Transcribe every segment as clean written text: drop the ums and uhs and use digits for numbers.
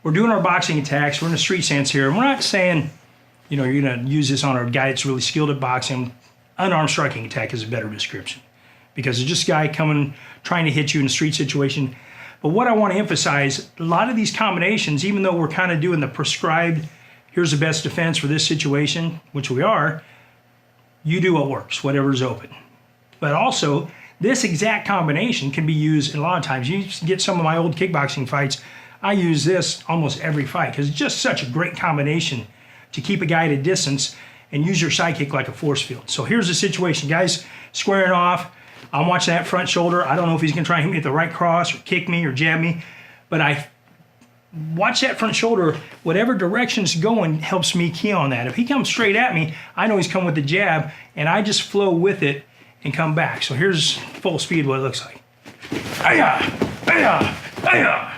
we're doing our boxing attacks. We're in a street stance here. And we're not saying, you know, you're going to use this on a guy that's really skilled at boxing. Unarmed striking attack is a better description because it's just a guy coming, trying to hit you in a street situation. But what I want to emphasize, a lot of these combinations, even though we're kind of doing the prescribed, here's the best defense for this situation, which we are, you do what works, whatever's open. But also, this exact combination can be used a lot of times. You get some of my old kickboxing fights, I use this almost every fight because it's just such a great combination to keep a guy at a distance and use your side kick like a force field. So here's the situation. Guys squaring off. I'm watching that front shoulder. I don't know if he's going to try and hit me at the right cross or kick me or jab me, but I watch that front shoulder. Whatever direction's going helps me key on that. If he comes straight at me, I know he's coming with the jab, and I just flow with it and come back. So here's full speed what it looks like. Ay-ya, ay-ya, ay-ya.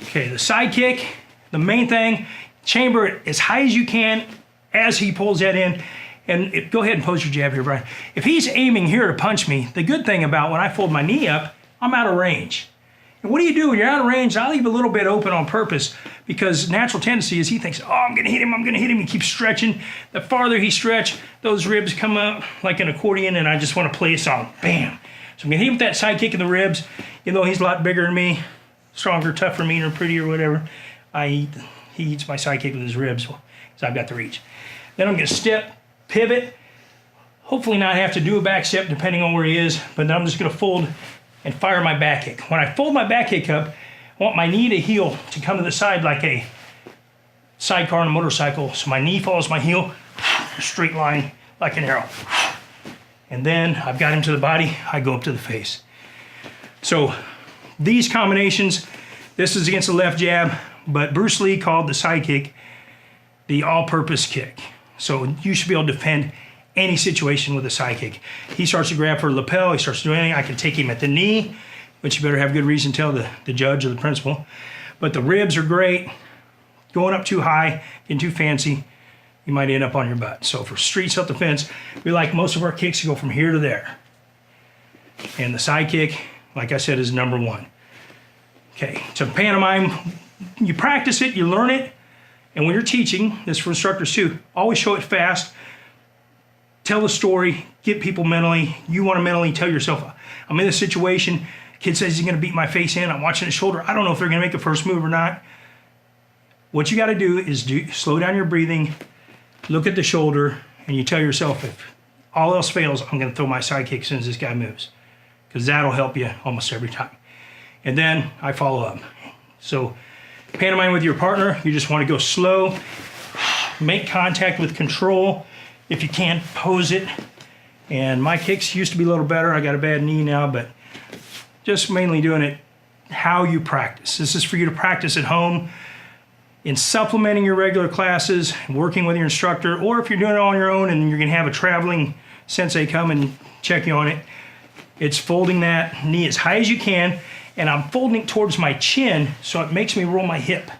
Okay, the side kick, the main thing, chamber it as high as you can as he pulls that in. And go ahead and pose your jab here, Brian. If he's aiming here to punch me, the good thing about when I fold my knee up, I'm out of range. And what do you do when you're out of range? I leave a little bit open on purpose because natural tendency is he thinks, oh, I'm gonna hit him, I'm gonna hit him. He keeps stretching. The farther he stretch, those ribs come up like an accordion and I just wanna place on him, bam. So I'm gonna hit him with that side kick in the ribs. Even though he's a lot bigger than me, stronger, tougher, meaner, prettier, whatever, he eats my side kick with his ribs because I've got the reach. Then I'm gonna step, pivot, hopefully not have to do a back step depending on where he is, but then I'm just gonna fold and fire my back kick. When I fold my back kick up, I want my knee to heel to come to the side like a sidecar on a motorcycle. So my knee follows my heel, straight line like an arrow. And then I've got him to the body, I go up to the face. So these combinations, this is against the left jab, but Bruce Lee called the side kick the all-purpose kick. So you should be able to defend any situation with a side kick. He starts to grab for a lapel, he starts to do anything, I can take him at the knee, which you better have good reason to tell the judge or the principal. But the ribs are great. Going up too high, getting too fancy, you might end up on your butt. So for street self-defense, we like most of our kicks to go from here to there. And the side kick, like I said, is number one. Okay, so pantomime, you practice it, you learn it, and when you're teaching, this is for instructors too, always show it fast. Tell the story, get people mentally, you want to mentally tell yourself, I'm in this situation, kid says he's going to beat my face in, I'm watching his shoulder, I don't know if they're going to make a first move or not. What you got to do is slow down your breathing, look at the shoulder, and you tell yourself, if all else fails, I'm going to throw my side kick as soon as this guy moves. Because that'll help you almost every time. And then I follow up. So pantomime with your partner, you just want to go slow, make contact with control. If you can, pose it. And my kicks used to be a little better. I got a bad knee now, but just mainly doing it how you practice. This is for you to practice at home in supplementing your regular classes, working with your instructor, or if you're doing it on your own and you're gonna have a traveling sensei come and check you on it, it's folding that knee as high as you can, and I'm folding it towards my chin so it makes me roll my hip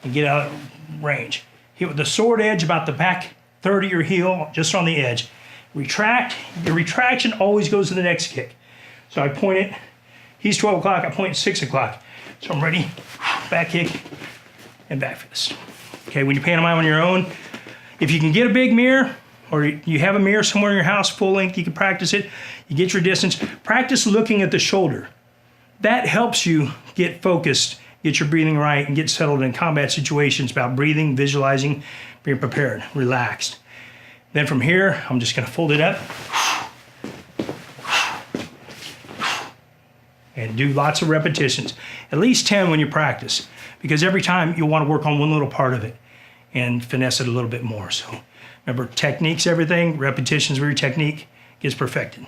and get out of range. Hit with the sword edge about the back third of your heel, just on the edge. Retract, the retraction always goes to the next kick. So I point it, he's 12 o'clock, I point 6 o'clock. So I'm ready, back kick, and back fist. Okay, when you pantomime on your own, if you can get a big mirror, or you have a mirror somewhere in your house, full length, you can practice it, you get your distance, practice looking at the shoulder. That helps you get focused, get your breathing right, and get settled in combat situations about breathing, visualizing, being prepared, relaxed. Then from here, I'm just gonna fold it up and do lots of repetitions, at least 10 when you practice, because every time you'll wanna work on one little part of it and finesse it a little bit more. So remember, technique's everything, repetitions where your technique gets perfected.